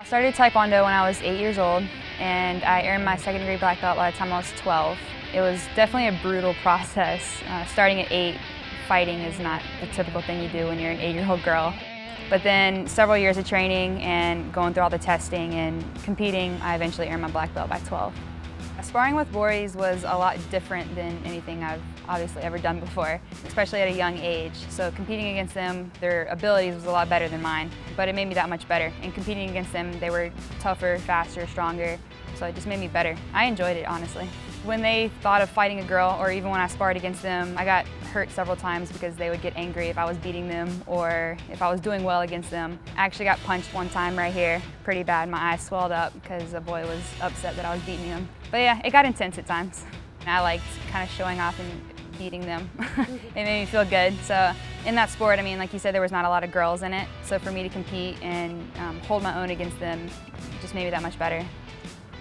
I started Taekwondo when I was 8 years old, and I earned my second-degree black belt by the time I was 12. It was definitely a brutal process. Starting at 8, fighting is not the typical thing you do when you're an 8-year-old girl. But then several years of training and going through all the testing and competing, I eventually earned my black belt by 12. Sparring with boys was a lot different than anything I've obviously ever done before, especially at a young age. So competing against them, their abilities was a lot better than mine, but it made me that much better. And competing against them, they were tougher, faster, stronger, so it just made me better. I enjoyed it, honestly. When they thought of fighting a girl, or even when I sparred against them, I got hurt several times because they would get angry if I was beating them or if I was doing well against them. I actually got punched one time right here, pretty bad. My eyes swelled up because a boy was upset that I was beating him. But yeah, it got intense at times. I liked kind of showing off and beating them. It made me feel good. So in that sport, I mean, like you said, there was not a lot of girls in it. So for me to compete and hold my own against them just made me that much better.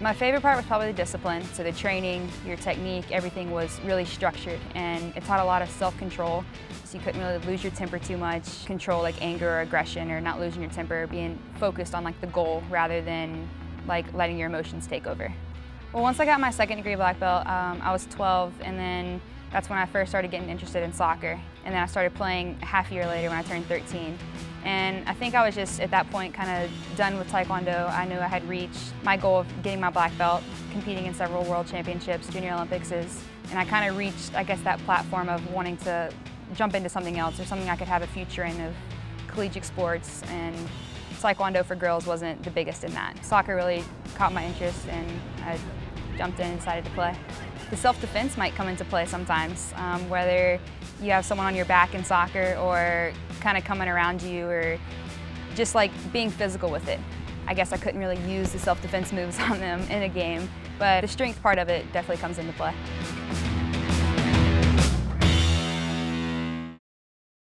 My favorite part was probably the discipline. So the training, your technique, everything was really structured, and it taught a lot of self-control. So you couldn't really lose your temper too much, control like anger or aggression, or not losing your temper, being focused on like the goal rather than like letting your emotions take over. Well, once I got my second-degree black belt, I was 12, and then that's when I first started getting interested in soccer. And then I started playing a half year later when I turned 13. And I think I was just, at that point, kind of done with Taekwondo. I knew I had reached my goal of getting my black belt, competing in several world championships, Junior Olympics, and I kind of reached, I guess, that platform of wanting to jump into something else, or something I could have a future in, of collegiate sports, and Taekwondo for girls wasn't the biggest in that. Soccer really caught my interest, and I jumped in and decided to play. The self-defense might come into play sometimes, whether you have someone on your back in soccer or kind of coming around you, or just like being physical with it. I guess I couldn't really use the self-defense moves on them in a game, but the strength part of it definitely comes into play.